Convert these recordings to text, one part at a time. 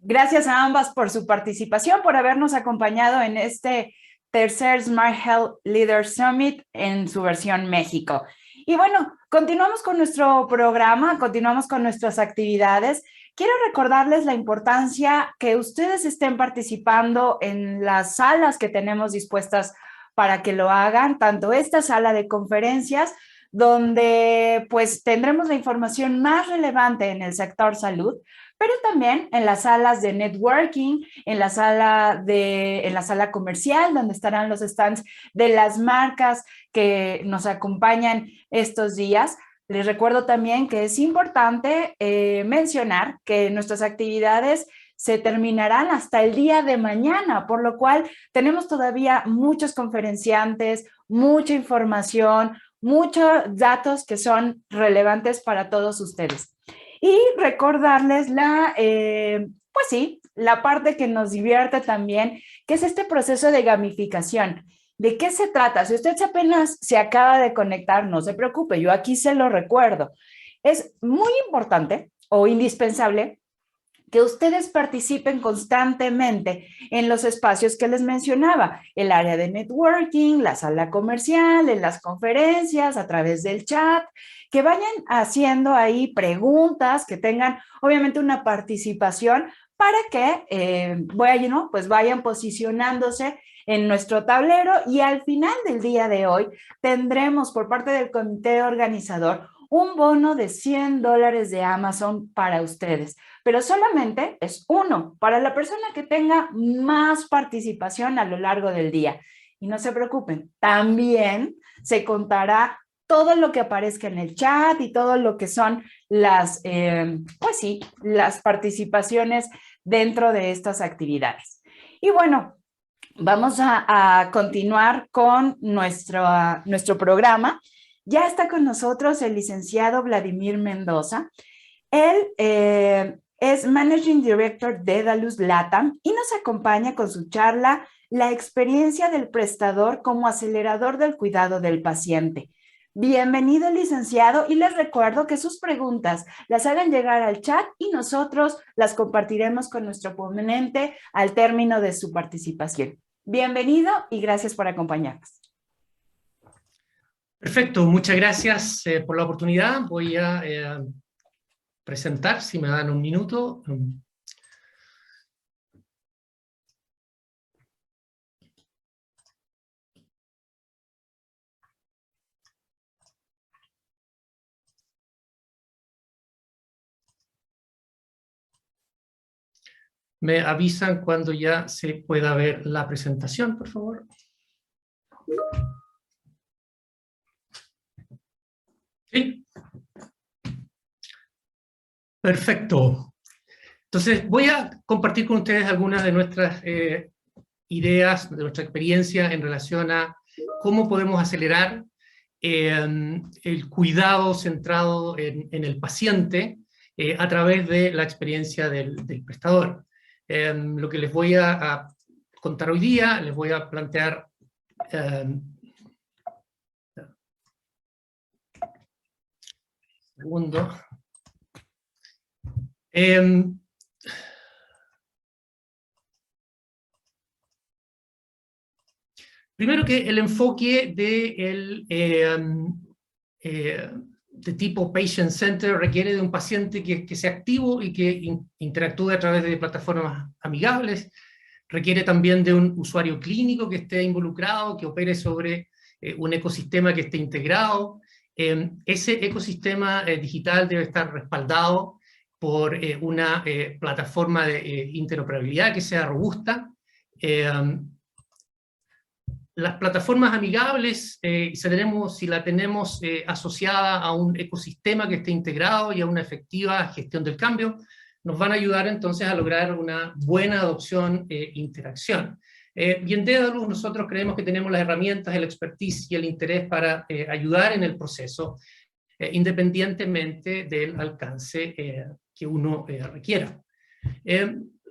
Gracias a ambas por su participación, por habernos acompañado en este tercer Smart Health Leader Summit en su versión México. Y bueno, continuamos con nuestro programa, continuamos con nuestras actividades. Quiero recordarles la importancia que ustedes estén participando en las salas que tenemos dispuestas para que lo hagan, tanto esta sala de conferencias, donde pues tendremos la información más relevante en el sector salud, pero también en las salas de networking, en la sala comercial, donde estarán los stands de las marcas que nos acompañan estos días. Les recuerdo también que es importante mencionar que nuestras actividades se terminarán hasta el día de mañana, por lo cual tenemos todavía muchos conferenciantes, mucha información, muchos datos que son relevantes para todos ustedes. Y recordarles pues sí, la parte que nos divierte también, que es este proceso de gamificación. ¿De qué se trata? Si usted apenas se acaba de conectar, no se preocupe, yo aquí se lo recuerdo. Es muy importante o indispensable que ustedes participen constantemente en los espacios que les mencionaba, el área de networking, la sala comercial, en las conferencias, a través del chat, que vayan haciendo ahí preguntas, que tengan obviamente una participación para que pues vayan posicionándose en nuestro tablero y al final del día de hoy tendremos por parte del comité organizador un bono de $100 de Amazon para ustedes, pero solamente es uno para la persona que tenga más participación a lo largo del día. Y no se preocupen, también se contará todo lo que aparezca en el chat y todo lo que son pues sí, las participaciones dentro de estas actividades. Y bueno, vamos a continuar con nuestro programa. Ya está con nosotros el licenciado Vladimir Mendoza. Él es Managing Director de Dedalus LATAM y nos acompaña con su charla La experiencia del prestador como acelerador del cuidado del paciente. Bienvenido, licenciado, y les recuerdo que sus preguntas las hagan llegar al chat y nosotros las compartiremos con nuestro ponente al término de su participación. Bienvenido y gracias por acompañarnos. Perfecto, muchas gracias por la oportunidad. Voy a presentar, si me dan un minuto. Me avisan cuando ya se pueda ver la presentación, por favor. ¿Sí? Perfecto. Entonces, voy a compartir con ustedes algunas de nuestras ideas, de nuestra experiencia en relación a cómo podemos acelerar el cuidado centrado en el paciente a través de la experiencia del prestador. Lo que les voy a contar hoy día, les voy a plantear segundo. Primero que el enfoque de tipo patient center requiere de un paciente que sea activo y que interactúe a través de plataformas amigables, requiere también de un usuario clínico que esté involucrado, que opere sobre un ecosistema que esté integrado. Ese ecosistema digital debe estar respaldado por una plataforma de interoperabilidad que sea robusta. Las plataformas amigables, si la tenemos asociada a un ecosistema que esté integrado y a una efectiva gestión del cambio, nos van a ayudar entonces a lograr una buena adopción e interacción. Y en Dedalus nosotros creemos que tenemos las herramientas, el expertise y el interés para ayudar en el proceso, independientemente del alcance que uno requiera.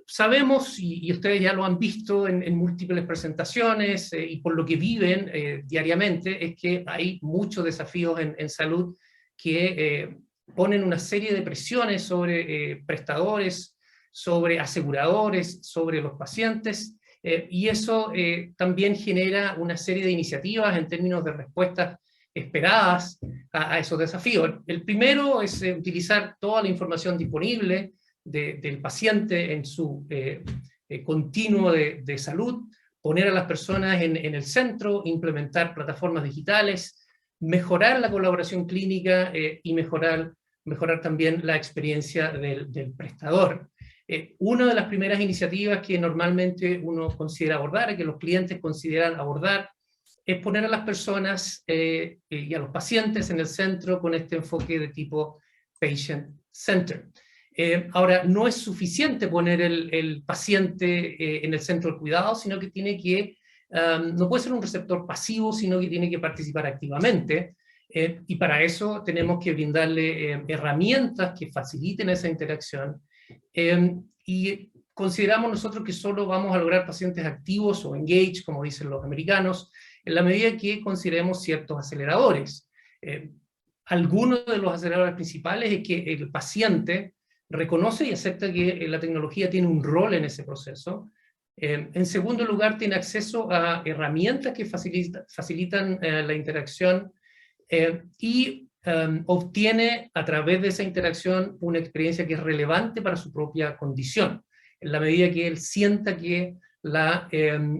Sabemos, y ustedes ya lo han visto en múltiples presentaciones, y por lo que viven diariamente, es que hay muchos desafíos en salud que ponen una serie de presiones sobre prestadores, sobre aseguradores, sobre los pacientes, y eso también genera una serie de iniciativas en términos de respuestas esperadas a esos desafíos. El primero es utilizar toda la información disponible del paciente en su continuo de salud, poner a las personas en el centro, implementar plataformas digitales, mejorar la colaboración clínica y mejorar también la experiencia del prestador. Una de las primeras iniciativas que normalmente uno considera abordar, que los clientes consideran abordar, es poner a las personas y a los pacientes en el centro con este enfoque de tipo patient-centered. Ahora, no es suficiente poner el paciente en el centro del cuidado, sino que tiene que, no puede ser un receptor pasivo, sino que tiene que participar activamente, y para eso tenemos que brindarle herramientas que faciliten esa interacción, y consideramos nosotros que solo vamos a lograr pacientes activos o engaged, como dicen los americanos, en la medida que consideremos ciertos aceleradores. Algunos de los aceleradores principales es que el paciente reconoce y acepta que la tecnología tiene un rol en ese proceso. En segundo lugar, tiene acceso a herramientas que facilitan la interacción, y obtiene a través de esa interacción una experiencia que es relevante para su propia condición, en la medida que él sienta que la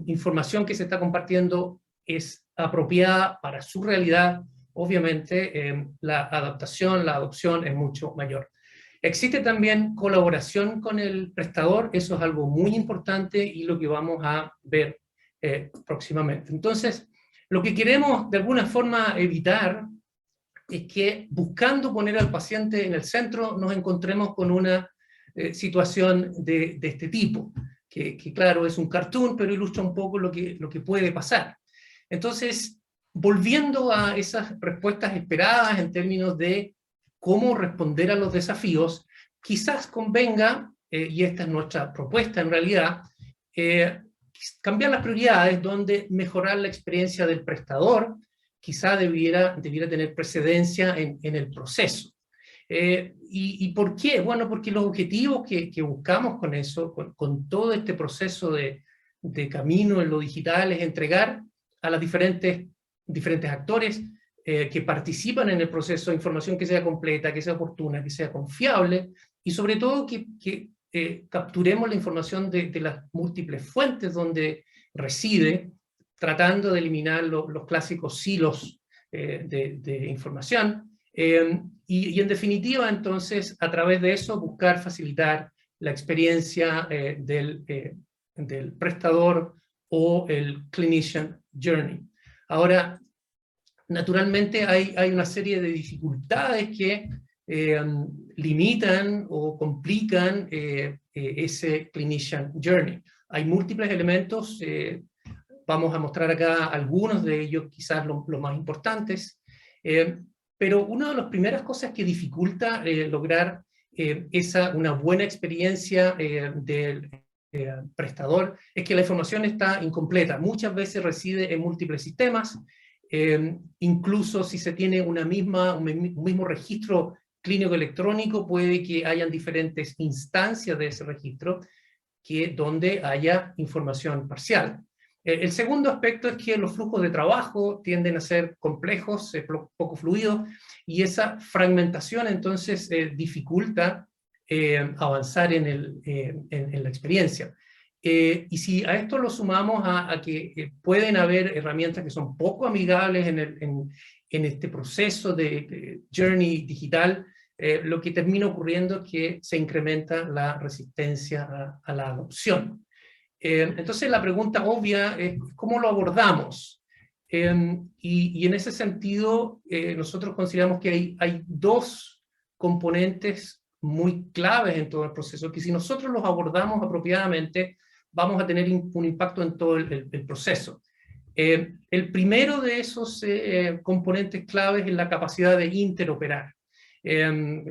información que se está compartiendo es apropiada para su realidad. Obviamente la adaptación, la adopción es mucho mayor. Existe también colaboración con el prestador, eso es algo muy importante y lo que vamos a ver próximamente. Entonces, lo que queremos de alguna forma evitar es que buscando poner al paciente en el centro nos encontremos con una situación de este tipo, que claro es un cartoon, pero ilustra un poco lo que puede pasar. Entonces, volviendo a esas respuestas esperadas en términos de cómo responder a los desafíos, quizás convenga, y esta es nuestra propuesta en realidad, cambiar las prioridades donde mejorar la experiencia del prestador quizá debiera tener precedencia en el proceso. ¿Y por qué? Bueno, porque los objetivos que buscamos con eso, con todo este proceso de camino en lo digital, es entregar a los diferentes actores que participan en el proceso información que sea completa, que sea oportuna, que sea confiable, y sobre todo que capturemos la información de las múltiples fuentes donde reside, tratando de eliminar los clásicos silos de información, y en definitiva entonces a través de eso buscar facilitar la experiencia del prestador o el clinician journey. Ahora, naturalmente hay una serie de dificultades que limitan o complican ese clinician journey. Hay múltiples elementos, vamos a mostrar acá algunos de ellos, quizás los más importantes, pero una de las primeras cosas que dificulta lograr una buena experiencia del prestador es que la información está incompleta. Muchas veces reside en múltiples sistemas, incluso si se tiene un mismo registro clínico electrónico, puede que hayan diferentes instancias de ese registro donde haya información parcial. El segundo aspecto es que los flujos de trabajo tienden a ser complejos, poco fluidos, y esa fragmentación entonces dificulta avanzar en la experiencia. Y si a esto lo sumamos a que pueden haber herramientas que son poco amigables en este proceso de journey digital, lo que termina ocurriendo es que se incrementa la resistencia a la adopción. Entonces la pregunta obvia es ¿cómo lo abordamos? Y en ese sentido nosotros consideramos que hay dos componentes muy claves en todo el proceso, que si nosotros los abordamos apropiadamente vamos a tener un impacto en todo el proceso. El primero de esos componentes claves es la capacidad de interoperar.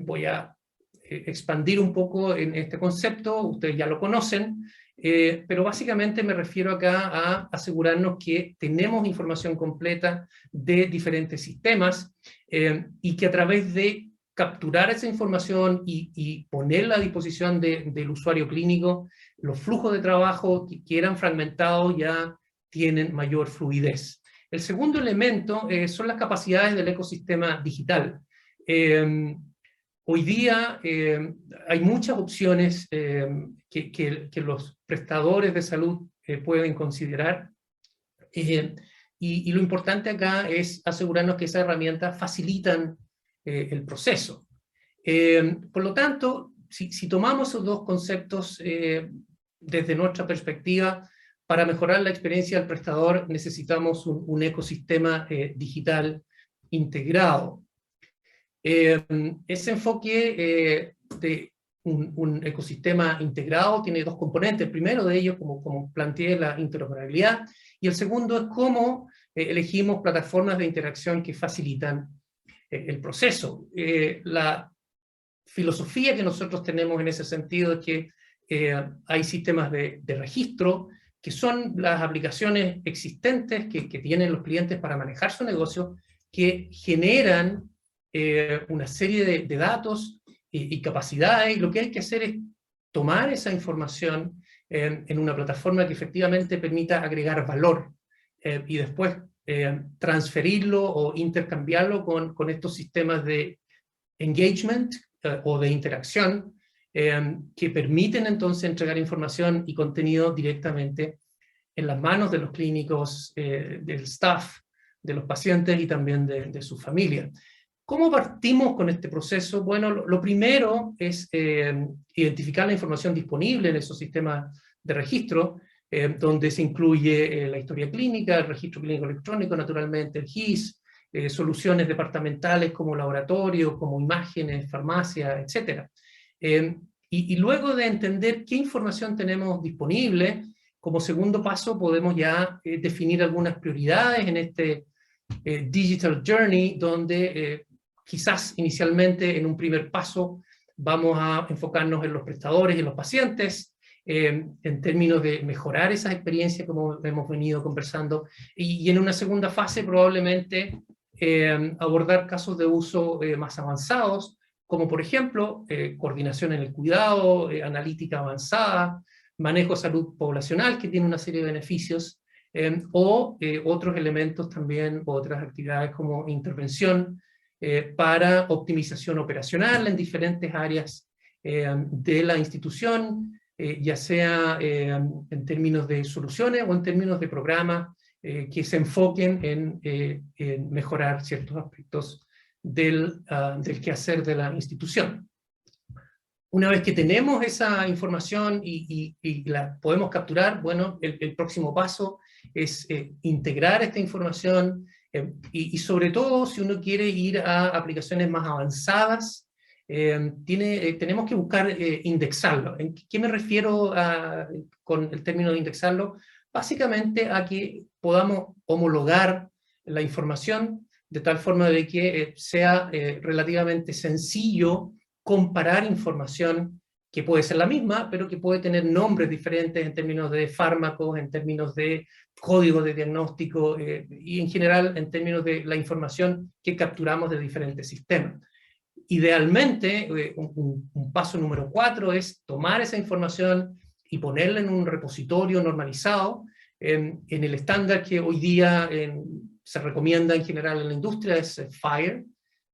Voy a expandir un poco en este concepto, ustedes ya lo conocen, pero básicamente me refiero acá a asegurarnos que tenemos información completa de diferentes sistemas y que a través de capturar esa información y ponerla a disposición del usuario clínico, los flujos de trabajo que eran fragmentados ya tienen mayor fluidez. El segundo elemento son las capacidades del ecosistema digital. Hoy día hay muchas opciones que los prestadores de salud pueden considerar, y lo importante acá es asegurarnos que esas herramientas facilitan el proceso. Por lo tanto, si tomamos esos dos conceptos desde nuestra perspectiva, para mejorar la experiencia del prestador necesitamos un ecosistema digital integrado. Ese enfoque de un ecosistema integrado tiene dos componentes. El primero de ellos, como planteé, la interoperabilidad, y el segundo es cómo elegimos plataformas de interacción que facilitan el proceso. La filosofía que nosotros tenemos en ese sentido es que hay sistemas de registro, que son las aplicaciones existentes que tienen los clientes para manejar su negocio, que generan una serie de datos y capacidades, y lo que hay que hacer es tomar esa información en una plataforma que efectivamente permita agregar valor, y después transferirlo o intercambiarlo con estos sistemas de engagement o de interacción que permiten entonces entregar información y contenido directamente en las manos de los clínicos, del staff, de los pacientes y también de su familia. ¿Cómo partimos con este proceso? Bueno, lo primero es identificar la información disponible en esos sistemas de registro, donde se incluye la historia clínica, el registro clínico electrónico, naturalmente, el GIS, soluciones departamentales como laboratorio, como imágenes, farmacia, etc. Y luego de entender qué información tenemos disponible, como segundo paso podemos ya definir algunas prioridades en este Digital Journey, donde quizás inicialmente en un primer paso vamos a enfocarnos en los prestadores y en los pacientes, en términos de mejorar esas experiencias como hemos venido conversando, y en una segunda fase probablemente abordar casos de uso más avanzados, como por ejemplo coordinación en el cuidado, analítica avanzada, manejo de salud poblacional que tiene una serie de beneficios, o otros elementos también, otras actividades como intervención para optimización operacional en diferentes áreas de la institución, ya sea en términos de soluciones o en términos de programas que se enfoquen en mejorar ciertos aspectos del quehacer de la institución. Una vez que tenemos esa información y la podemos capturar, bueno, el próximo paso es integrar esta información y sobre todo si uno quiere ir a aplicaciones más avanzadas, tenemos que buscar indexarlo. ¿En qué me refiero con el término de indexarlo? Básicamente a que podamos homologar la información de tal forma de que sea relativamente sencillo comparar información que puede ser la misma, pero que puede tener nombres diferentes en términos de fármacos, en términos de código de diagnóstico, y en general en términos de la información que capturamos de diferentes sistemas. Idealmente, un paso número 4 es tomar esa información y ponerla en un repositorio normalizado, en el estándar que hoy día se recomienda en general en la industria, es FHIR,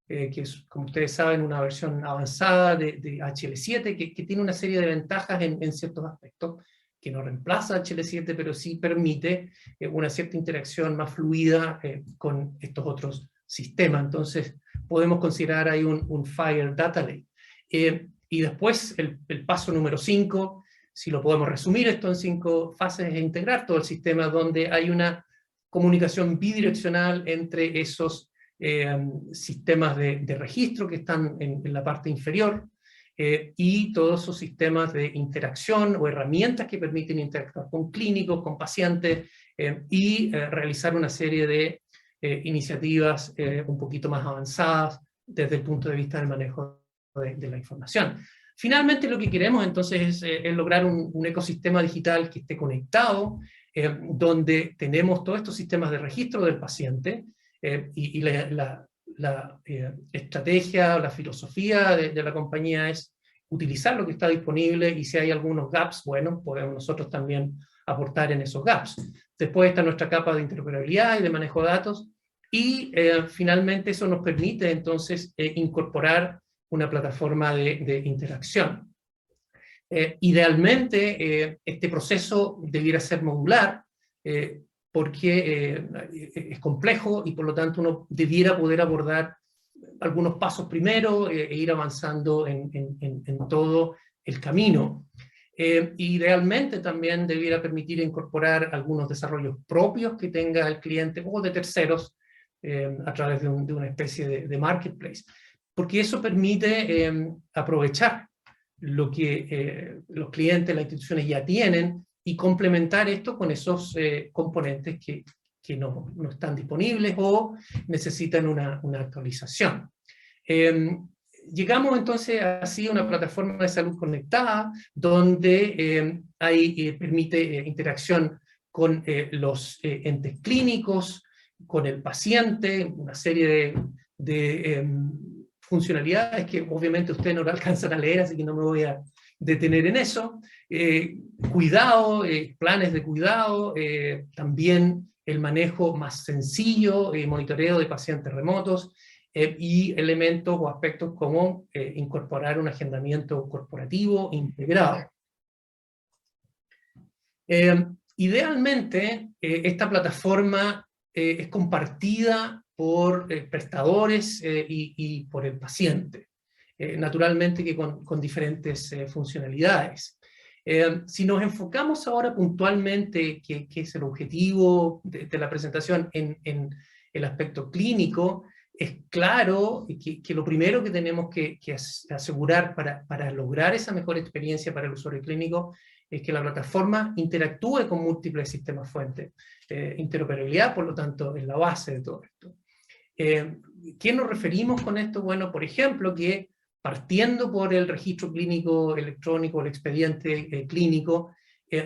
que es, como ustedes saben, una versión avanzada de HL7, que tiene una serie de ventajas en ciertos aspectos, que no reemplaza HL7, pero sí permite una cierta interacción más fluida con estos otros sistemas. Entonces, podemos considerar ahí un FHIR Data Lake. Y después, el paso número 5, si lo podemos resumir esto en 5 fases, es integrar todo el sistema donde hay una comunicación bidireccional entre esos sistemas de registro que están en la parte inferior, y todos esos sistemas de interacción o herramientas que permiten interactuar con clínicos, con pacientes, y realizar una serie de iniciativas un poquito más avanzadas desde el punto de vista del manejo de la información. Finalmente lo que queremos entonces es lograr un ecosistema digital que esté conectado, donde tenemos todos estos sistemas de registro del paciente, y la la estrategia, la filosofía de la compañía es utilizar lo que está disponible, y si hay algunos gaps, bueno, podemos nosotros también aportar en esos gaps. Después está nuestra capa de interoperabilidad y de manejo de datos, y finalmente eso nos permite entonces incorporar una plataforma de interacción. Idealmente, este proceso debiera ser modular, porque es complejo, y por lo tanto uno debiera poder abordar algunos pasos primero e ir avanzando en todo el camino. Idealmente también debiera permitir incorporar algunos desarrollos propios que tenga el cliente, o de terceros, a través de una especie de marketplace, porque eso permite aprovechar lo que los clientes, las instituciones ya tienen, y complementar esto con esos componentes que no están disponibles o necesitan una actualización. Llegamos entonces así a una plataforma de salud conectada, donde permite interacción con los entes clínicos, con el paciente, una serie de funcionalidades que obviamente ustedes no lo alcanzan a leer, así que no me voy a detener en eso. Cuidado, planes de cuidado, también el manejo más sencillo, monitoreo de pacientes remotos, y elementos o aspectos como incorporar un agendamiento corporativo integrado. Idealmente, esta plataforma es compartida por prestadores y por el paciente, naturalmente que con diferentes funcionalidades. Si nos enfocamos ahora puntualmente, que es el objetivo de la presentación en el aspecto clínico, es claro que lo primero que tenemos que asegurar para lograr esa mejor experiencia para el usuario clínico es que la plataforma interactúe con múltiples sistemas fuentes. Interoperabilidad, por lo tanto, es la base de todo esto. ¿Qué nos referimos con esto? Bueno, por ejemplo, que partiendo por el registro clínico electrónico, el expediente clínico,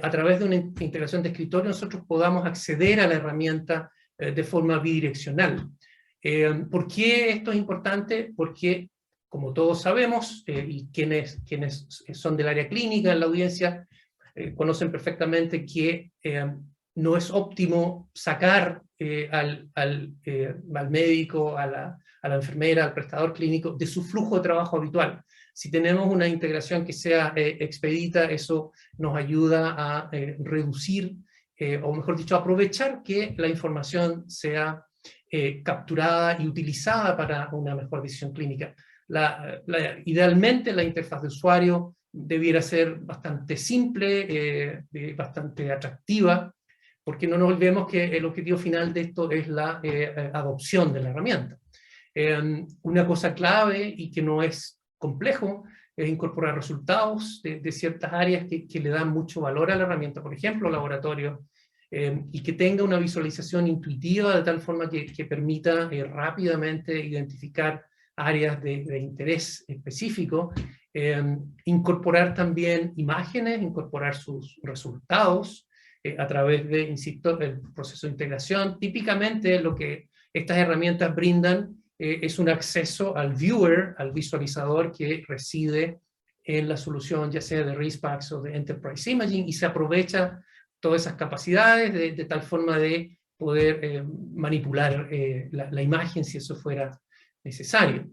a través de una integración de escritorio, nosotros podamos acceder a la herramienta de forma bidireccional. ¿Por qué esto es importante? Porque, como todos sabemos, y quienes son del área clínica en la audiencia, conocen perfectamente que no es óptimo sacar al médico, a la enfermera, al prestador clínico, de su flujo de trabajo habitual. Si tenemos una integración que sea expedita, eso nos ayuda a reducir, o mejor dicho, aprovechar que la información sea capturada y utilizada para una mejor decisión clínica. Idealmente la interfaz de usuario debiera ser bastante simple, bastante atractiva, porque no nos olvidemos que el objetivo final de esto es la adopción de la herramienta. Una cosa clave y que no es complejo es incorporar resultados de ciertas áreas que le dan mucho valor a la herramienta, por ejemplo, laboratorio, y que tenga una visualización intuitiva de tal forma que permita rápidamente identificar áreas de interés específico, incorporar también imágenes, incorporar sus resultados a través de, insisto, el proceso de integración. Típicamente lo que estas herramientas brindan es un acceso al viewer, al visualizador que reside en la solución, ya sea de RISPACS o de Enterprise Imaging, y se aprovecha todas esas capacidades de tal forma de poder manipular la imagen si eso fuera necesario.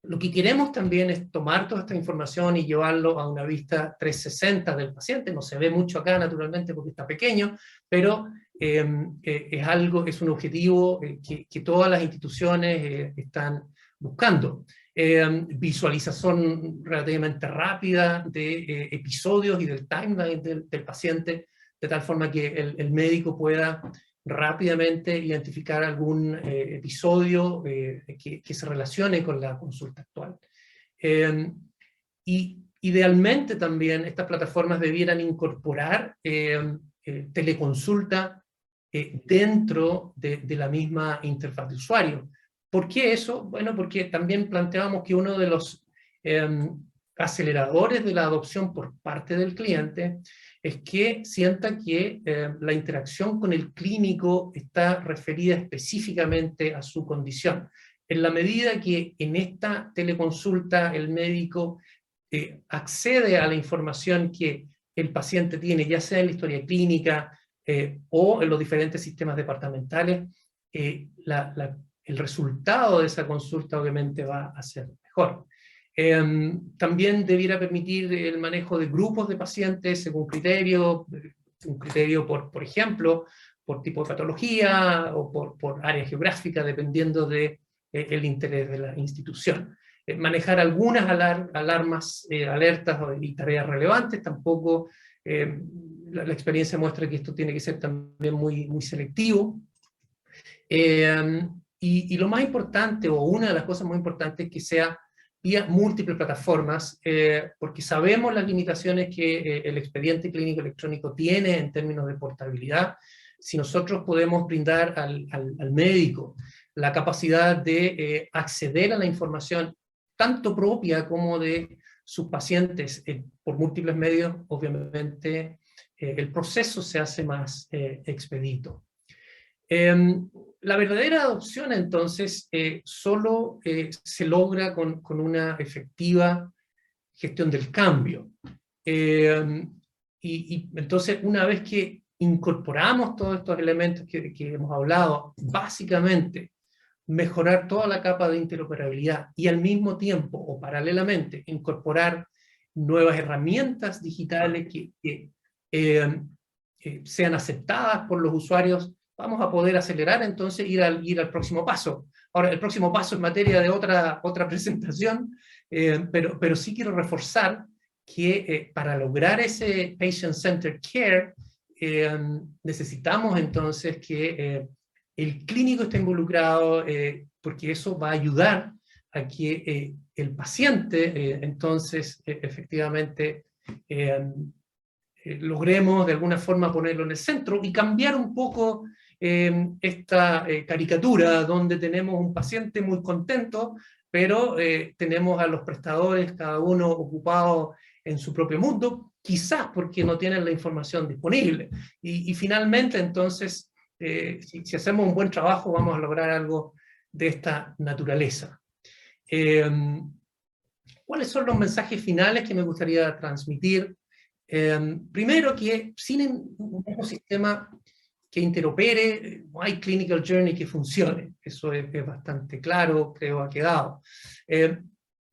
Lo que queremos también es tomar toda esta información y llevarlo a una vista 360 del paciente. No se ve mucho acá, naturalmente, porque está pequeño, pero es un objetivo que todas las instituciones están buscando. Visualización relativamente rápida de episodios y del timeline del paciente, de tal forma que el médico pueda rápidamente identificar algún episodio que se relacione con la consulta actual. Y idealmente también estas plataformas debieran incorporar teleconsulta dentro de la misma interfaz de usuario. ¿Por qué eso? Bueno, porque también planteábamos que uno de los aceleradores de la adopción por parte del cliente es que sienta que la interacción con el clínico está referida específicamente a su condición. En la medida que en esta teleconsulta el médico accede a la información que el paciente tiene, ya sea en la historia clínica o en los diferentes sistemas departamentales, el resultado de esa consulta obviamente va a ser mejor. También debiera permitir el manejo de grupos de pacientes según criterio, un criterio por ejemplo, por tipo de patología o por área geográfica, dependiendo de el interés de la institución. Manejar algunas alarmas, alertas y tareas relevantes, tampoco la experiencia muestra que esto tiene que ser también muy selectivo. Y lo más importante, o una de las cosas muy importantes, es que sea vía múltiples plataformas, porque sabemos las limitaciones que el expediente clínico electrónico tiene en términos de portabilidad. Si nosotros podemos brindar al médico la capacidad de acceder a la información, tanto propia como de sus pacientes, por múltiples medios, obviamente el proceso se hace más expedito. La verdadera adopción, entonces, solo se logra con una efectiva gestión del cambio. Y entonces, una vez que incorporamos todos estos elementos que hemos hablado, básicamente, mejorar toda la capa de interoperabilidad y al mismo tiempo, o paralelamente, incorporar nuevas herramientas digitales que sean aceptadas por los usuarios, vamos a poder acelerar entonces ir al próximo paso. Ahora, el próximo paso es materia de otra presentación, pero sí quiero reforzar que para lograr ese patient-centered care, necesitamos entonces que el clínico esté involucrado, porque eso va a ayudar a que el paciente, entonces, efectivamente, logremos de alguna forma ponerlo en el centro y cambiar un poco esta caricatura donde tenemos un paciente muy contento, pero tenemos a los prestadores cada uno ocupado en su propio mundo, quizás porque no tienen la información disponible. Y finalmente, entonces, si hacemos un buen trabajo, vamos a lograr algo de esta naturaleza. ¿Cuáles son los mensajes finales que me gustaría transmitir? Primero, que sin un ecosistema que interopere, no hay clinical journey que funcione. Eso es bastante claro, creo ha quedado.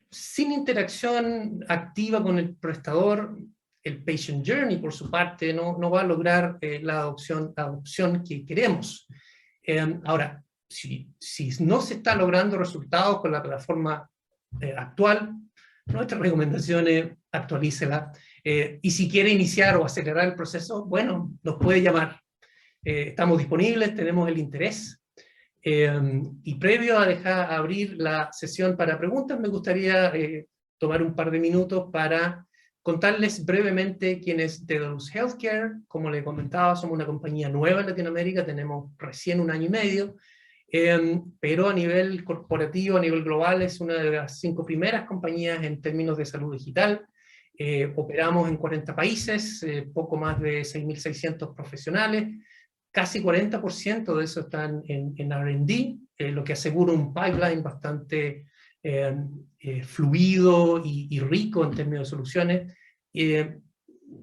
Sin interacción activa con el prestador, el patient journey, por su parte, no va a lograr la adopción que queremos. Ahora, si no se está logrando resultados con la plataforma actual, nuestra recomendación es actualícela. Y si quiere iniciar o acelerar el proceso, bueno, nos puede llamar. Estamos disponibles, tenemos el interés. Y previo a abrir la sesión para preguntas, me gustaría tomar un par de minutos para contarles brevemente quién es Dedalus Healthcare. Como les comentaba, somos una compañía nueva en Latinoamérica, tenemos recién 1 año y medio, pero a nivel corporativo, a nivel global, es una de las 5 primeras compañías en términos de salud digital. Operamos en 40 países, poco más de 6.600 profesionales, casi 40% de eso están en R&D, lo que asegura un pipeline bastante fluido y rico en términos de soluciones.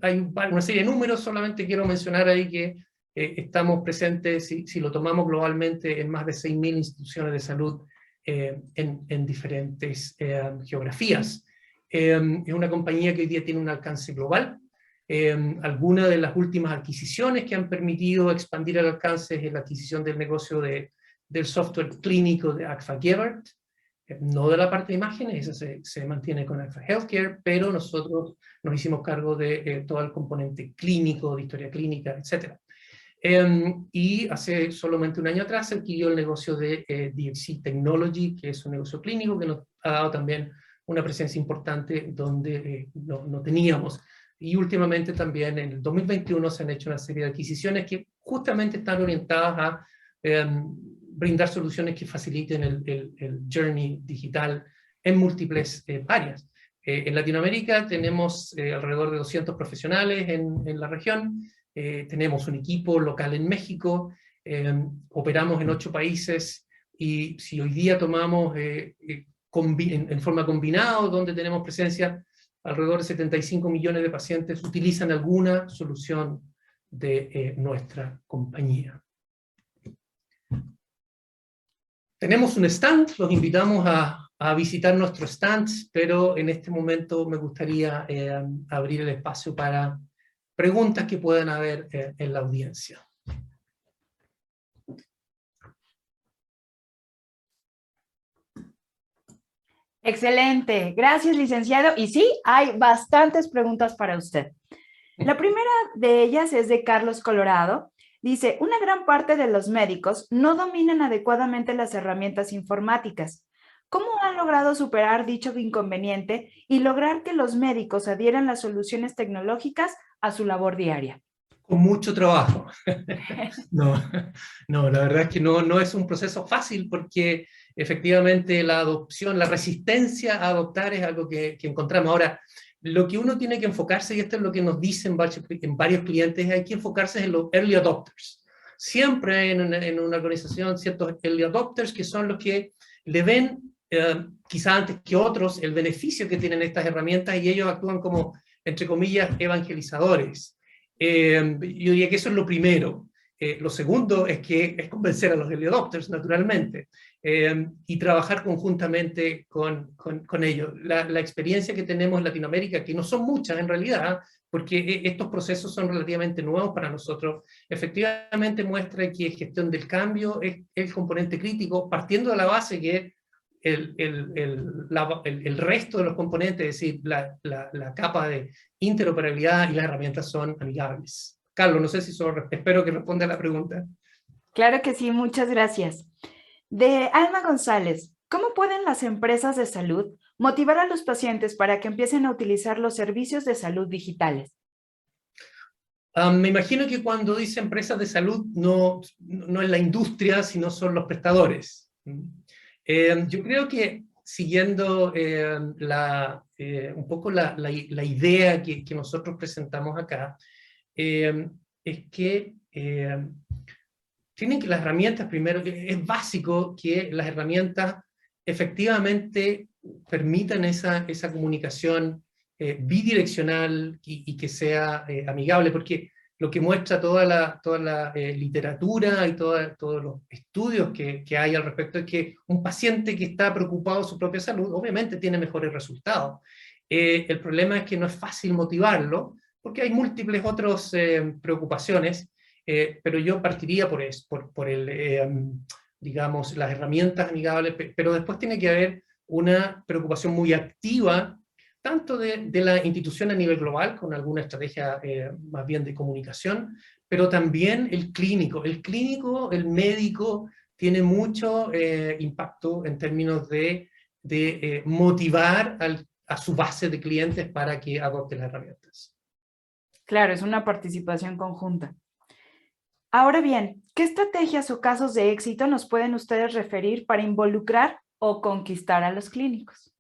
Hay una serie de números, solamente quiero mencionar ahí que estamos presentes, si lo tomamos globalmente, en más de 6.000 instituciones de salud en diferentes geografías. Es una compañía que hoy día tiene un alcance global. Algunas de las últimas adquisiciones que han permitido expandir el alcance es la adquisición del negocio del software clínico de Agfa Gebert, no de la parte de imágenes, esa se mantiene con Agfa Healthcare, pero nosotros nos hicimos cargo de todo el componente clínico, de historia clínica, etc. Y hace solamente 1 año atrás se adquirió el negocio de DXC Technology, que es un negocio clínico que nos ha dado también una presencia importante donde no teníamos. Y últimamente también en el 2021 se han hecho una serie de adquisiciones que justamente están orientadas a brindar soluciones que faciliten el journey digital en múltiples áreas. En Latinoamérica tenemos alrededor de 200 profesionales en la región, tenemos un equipo local en México, operamos en 8 países, y si hoy día tomamos en forma combinada, donde tenemos presencia, alrededor de 75 millones de pacientes utilizan alguna solución de nuestra compañía. Tenemos un stand, los invitamos a visitar nuestro stand, pero en este momento me gustaría abrir el espacio para preguntas que puedan haber en la audiencia. Excelente, gracias, licenciado. Y sí, hay bastantes preguntas para usted. La primera de ellas es de Carlos Colorado. Dice, una gran parte de los médicos no dominan adecuadamente las herramientas informáticas. ¿Cómo han logrado superar dicho inconveniente y lograr que los médicos adhieran las soluciones tecnológicas a su labor diaria? Con mucho trabajo. No, la verdad es que no es un proceso fácil, porque efectivamente la adopción, la resistencia a adoptar es algo que encontramos. Ahora, lo que uno tiene que enfocarse, y esto es lo que nos dicen en varios clientes, hay que enfocarse en los early adopters. Siempre en una organización, ciertos early adopters que son los que le ven, quizá antes que otros, el beneficio que tienen estas herramientas, y ellos actúan como, entre comillas, evangelizadores. Yo diría que eso es lo primero. Lo segundo es convencer a los early adopters, naturalmente, y trabajar conjuntamente con ellos. La experiencia que tenemos en Latinoamérica, que no son muchas en realidad, porque estos procesos son relativamente nuevos para nosotros, efectivamente muestra que gestión del cambio es el componente crítico, partiendo de la base que el resto de los componentes, es decir, la capa de interoperabilidad y las herramientas son amigables. Carlos, no sé si espero que responda a la pregunta. Claro que sí, muchas gracias. De Alma González, ¿cómo pueden las empresas de salud motivar a los pacientes para que empiecen a utilizar los servicios de salud digitales? Me imagino que cuando dice empresas de salud no es la industria, sino son los prestadores. Yo creo que siguiendo un poco la idea que nosotros presentamos acá, es que tienen que las herramientas, primero, es básico que las herramientas efectivamente permitan esa comunicación bidireccional y que sea amigable, porque lo que muestra toda la literatura y todos los estudios que hay al respecto es que un paciente que está preocupado de su propia salud obviamente tiene mejores resultados. El problema es que no es fácil motivarlo, porque hay múltiples otras preocupaciones, pero yo partiría por digamos, las herramientas amigables, pero después tiene que haber una preocupación muy activa, tanto de la institución a nivel global, con alguna estrategia más bien de comunicación, pero también el clínico. El médico, tiene mucho impacto en términos de motivar a su base de clientes para que adopten las herramientas. Claro, es una participación conjunta. Ahora bien, ¿qué estrategias o casos de éxito nos pueden ustedes referir para involucrar o conquistar a los clínicos?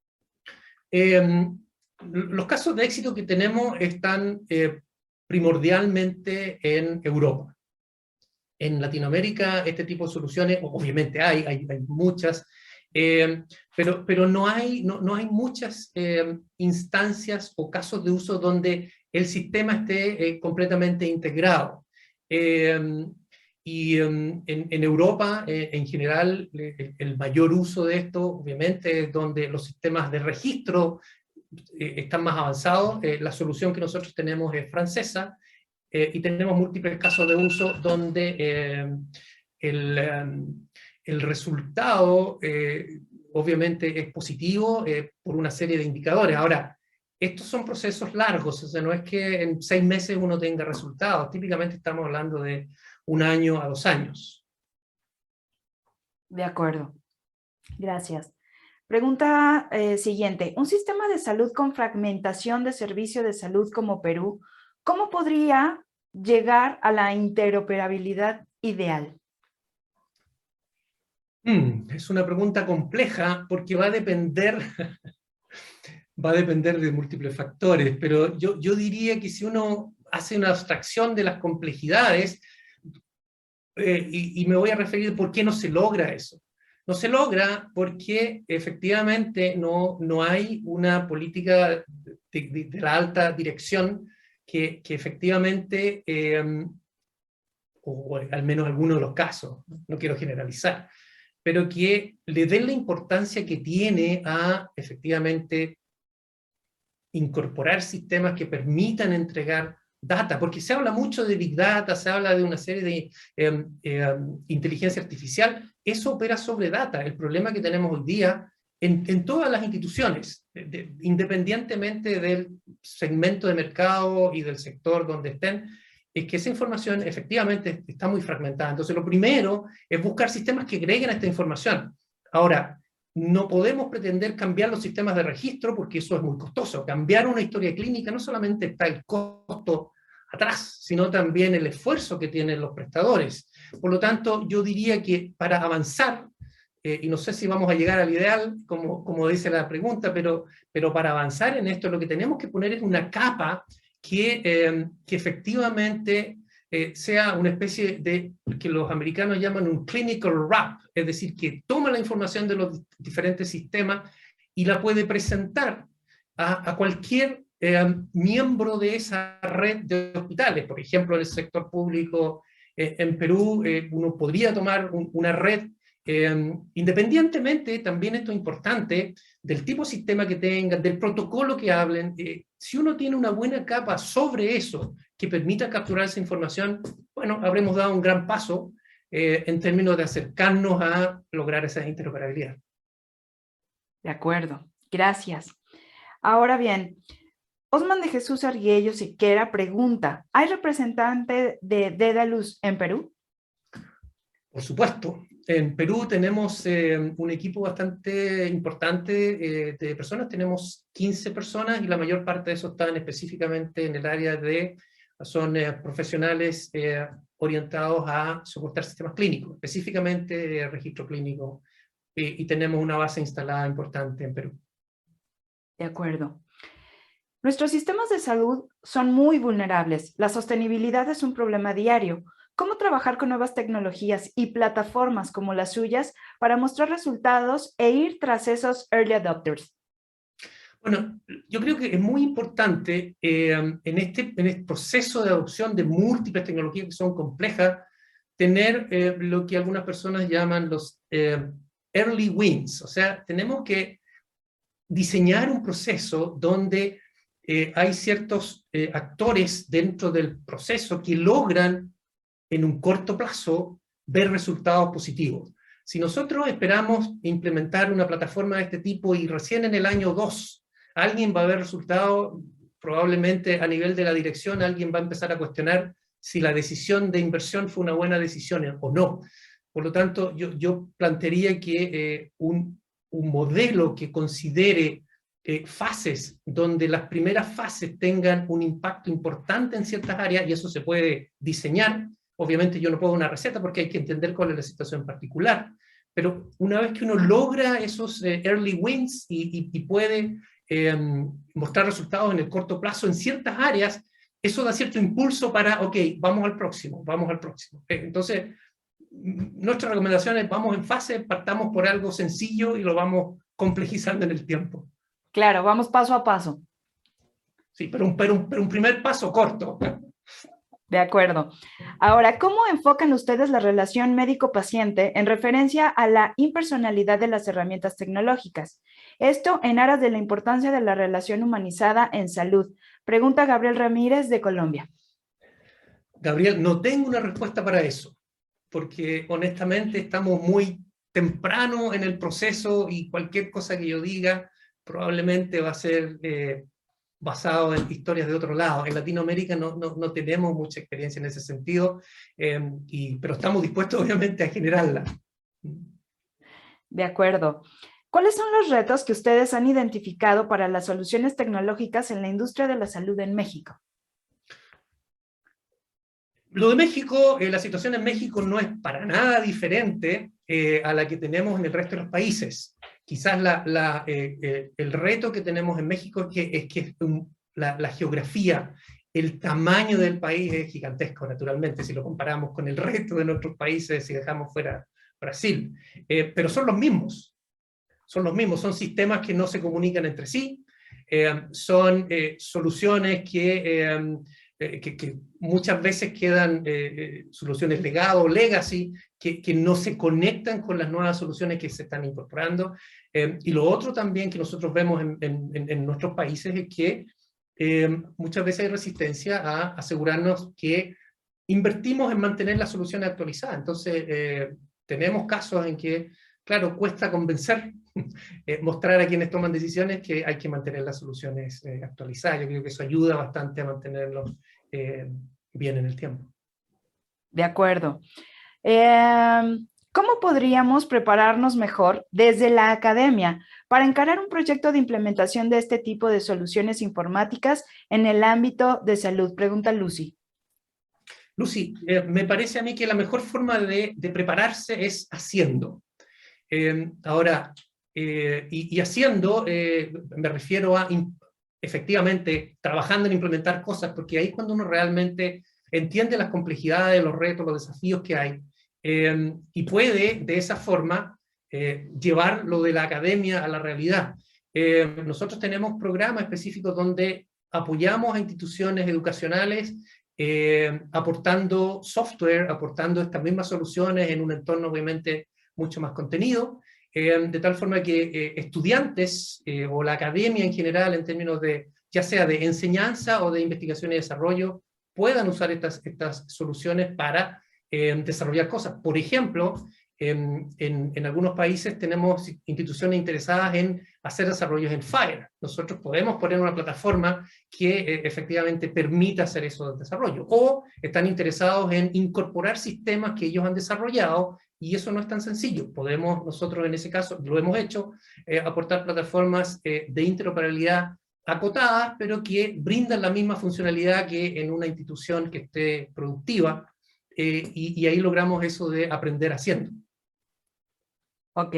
Los casos de éxito que tenemos están primordialmente en Europa. En Latinoamérica este tipo de soluciones, obviamente hay muchas, pero no hay muchas instancias o casos de uso donde el sistema esté completamente integrado. Y en Europa, en general, el mayor uso de esto, obviamente, es donde los sistemas de registro están más avanzados. La solución que nosotros tenemos es francesa, y tenemos múltiples casos de uso donde el resultado obviamente es positivo por una serie de indicadores. Ahora, estos son procesos largos, o sea, no es que en 6 meses uno tenga resultados, típicamente estamos hablando de 1 año a 2 años. De acuerdo. Gracias. Pregunta siguiente. Un sistema de salud con fragmentación de servicio de salud como Perú, ¿cómo podría llegar a la interoperabilidad ideal? Es una pregunta compleja porque va a depender va a depender de múltiples factores, pero yo diría que si uno hace una abstracción de las complejidades, y me voy a referir a por qué no se logra eso. No se logra porque efectivamente no hay una política de la alta dirección que efectivamente, o al menos algunos de los casos, no quiero generalizar, pero que le den la importancia que tiene a efectivamente incorporar sistemas que permitan entregar data, porque se habla mucho de Big Data, se habla de una serie de inteligencia artificial, eso opera sobre data. El problema que tenemos hoy día en todas las instituciones, independientemente del segmento de mercado y del sector donde estén, es que esa información efectivamente está muy fragmentada. Entonces lo primero es buscar sistemas que agreguen esta información. Ahora, no podemos pretender cambiar los sistemas de registro porque eso es muy costoso. Cambiar una historia clínica no solamente está el costo atrás, sino también el esfuerzo que tienen los prestadores. Por lo tanto, yo diría que para avanzar, y no sé si vamos a llegar al ideal, como dice la pregunta, pero para avanzar en esto lo que tenemos que poner es una capa que efectivamente sea una especie de, que los americanos llaman un clinical wrap, es decir, que toma la información de los diferentes sistemas y la puede presentar a cualquier miembro de esa red de hospitales. Por ejemplo, en el sector público en Perú, uno podría tomar una red independientemente, también esto es importante, del tipo de sistema que tengan, del protocolo que hablen, si uno tiene una buena capa sobre eso que permita capturar esa información, bueno, habremos dado un gran paso en términos de acercarnos a lograr esa interoperabilidad. De acuerdo, gracias. Ahora bien, Osman de Jesús Arguello Siquera pregunta, ¿hay representante de Dedalus en Perú? Por supuesto. En Perú tenemos un equipo bastante importante de personas, tenemos 15 personas y la mayor parte de esos están específicamente en el área de, son profesionales orientados a soportar sistemas clínicos, específicamente registro clínico, y tenemos una base instalada importante en Perú. De acuerdo. Nuestros sistemas de salud son muy vulnerables. La sostenibilidad es un problema diario. ¿Cómo trabajar con nuevas tecnologías y plataformas como las suyas para mostrar resultados e ir tras esos early adopters? Bueno, yo creo que es muy importante en este proceso de adopción de múltiples tecnologías que son complejas, tener lo que algunas personas llaman los early wins. O sea, tenemos que diseñar un proceso donde hay ciertos actores dentro del proceso que logran en un corto plazo ver resultados positivos. Si nosotros esperamos implementar una plataforma de este tipo y recién en el año 2 alguien va a ver resultados, probablemente a nivel de la dirección alguien va a empezar a cuestionar si la decisión de inversión fue una buena decisión o no. Por lo tanto, yo plantearía que un modelo que considere fases, donde las primeras fases tengan un impacto importante en ciertas áreas, y eso se puede diseñar. Obviamente yo no puedo dar una receta porque hay que entender cuál es la situación particular, pero una vez que uno logra esos early wins y puede mostrar resultados en el corto plazo en ciertas áreas, eso da cierto impulso para, ok, vamos al próximo, vamos al próximo. Entonces, nuestra recomendación es vamos en fase, partamos por algo sencillo y lo vamos complejizando en el tiempo. Claro, vamos paso a paso. Sí, pero un primer paso corto. De acuerdo. Ahora, ¿cómo enfocan ustedes la relación médico-paciente en referencia a la impersonalidad de las herramientas tecnológicas? Esto en aras de la importancia de la relación humanizada en salud. Pregunta Gabriel Ramírez de Colombia. Gabriel, no tengo una respuesta para eso, porque honestamente estamos muy temprano en el proceso y cualquier cosa que yo diga probablemente va a ser basado en historias de otro lado. En Latinoamérica no tenemos mucha experiencia en ese sentido, pero estamos dispuestos obviamente a generarla. De acuerdo. ¿Cuáles son los retos que ustedes han identificado para las soluciones tecnológicas en la industria de la salud en México? Lo de México, la situación en México no es para nada diferente a la que tenemos en el resto de los países. Quizás el reto que tenemos en México es que la geografía, el tamaño del país es gigantesco, naturalmente, si lo comparamos con el resto de nuestros países, si dejamos fuera Brasil. Pero son los mismos, son sistemas que no se comunican entre sí, son soluciones que muchas veces quedan soluciones legado, legacy, que no se conectan con las nuevas soluciones que se están incorporando. Y lo otro también que nosotros vemos en nuestros países es que muchas veces hay resistencia a asegurarnos que invertimos en mantener las soluciones actualizadas. Entonces, tenemos casos en que, claro, cuesta convencer, mostrar a quienes toman decisiones que hay que mantener las soluciones actualizadas. Yo creo que eso ayuda bastante a mantenerlos bien en el tiempo. De acuerdo. ¿Cómo podríamos prepararnos mejor desde la academia para encarar un proyecto de implementación de este tipo de soluciones informáticas en el ámbito de salud? Pregunta Lucy. Lucy, me parece a mí que la mejor forma de prepararse es haciendo. Ahora, haciendo, me refiero a efectivamente trabajando en implementar cosas, porque ahí es cuando uno realmente entiende las complejidades, los retos, los desafíos que hay, y puede de esa forma llevar lo de la academia a la realidad. Nosotros tenemos programas específicos donde apoyamos a instituciones educacionales aportando software, aportando estas mismas soluciones en un entorno obviamente mucho más contenido, de tal forma que estudiantes o la academia en general en términos de, ya sea de enseñanza o de investigación y desarrollo, puedan usar estas soluciones para desarrollar cosas. Por ejemplo, en algunos países tenemos instituciones interesadas en hacer desarrollos en Fire. Nosotros podemos poner una plataforma que efectivamente permita hacer esos desarrollos. O están interesados en incorporar sistemas que ellos han desarrollado, y eso no es tan sencillo. Podemos nosotros en ese caso, lo hemos hecho, aportar plataformas de interoperabilidad acotadas, pero que brindan la misma funcionalidad que en una institución que esté productiva, y ahí logramos eso de aprender haciendo. Ok.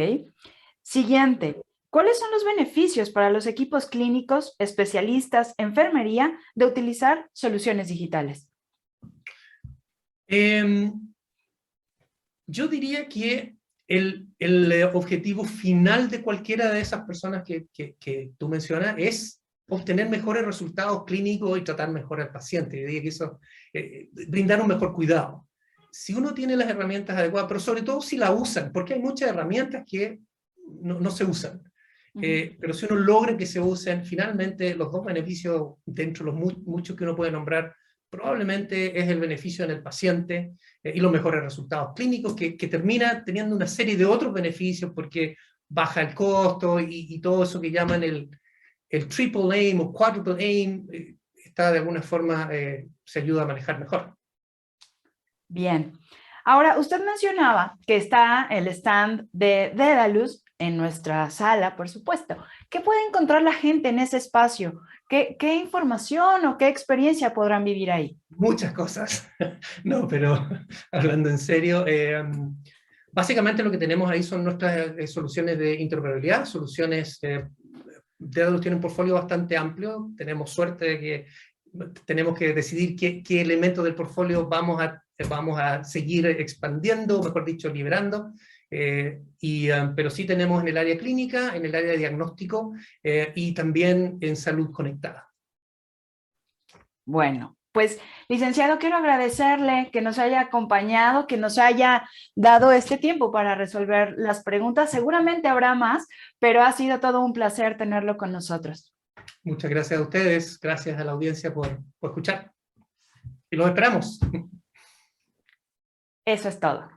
Siguiente. ¿Cuáles son los beneficios para los equipos clínicos, especialistas, enfermería, de utilizar soluciones digitales? Yo diría que el objetivo final de cualquiera de esas personas que tú mencionas es obtener mejores resultados clínicos y tratar mejor al paciente. Yo diría que eso, brindar un mejor cuidado. Si uno tiene las herramientas adecuadas, pero sobre todo si la usan, porque hay muchas herramientas que no se usan. Pero si uno logra que se usen, finalmente los dos beneficios, dentro de los muchos que uno puede nombrar, probablemente es el beneficio en el paciente y los mejores resultados clínicos, que termina teniendo una serie de otros beneficios, porque baja el costo y todo eso que llaman el triple aim o quadruple aim, está de alguna forma, se ayuda a manejar mejor. Bien. Ahora, usted mencionaba que está el stand de Dedalus en nuestra sala, por supuesto. ¿Qué puede encontrar la gente en ese espacio? ¿Qué información o qué experiencia podrán vivir ahí? Muchas cosas. No, pero hablando en serio, básicamente lo que tenemos ahí son nuestras soluciones de interoperabilidad, soluciones. Dedalus tiene un portfolio bastante amplio. Tenemos suerte de que tenemos que decidir qué elementos del portfolio vamos a seguir expandiendo, mejor dicho, liberando. Pero sí tenemos en el área clínica, en el área de diagnóstico y también en salud conectada. Bueno, pues, licenciado, quiero agradecerle que nos haya acompañado, que nos haya dado este tiempo para resolver las preguntas. Seguramente habrá más, pero ha sido todo un placer tenerlo con nosotros. Muchas gracias a ustedes, gracias a la audiencia por escuchar. Y los esperamos. Eso es todo.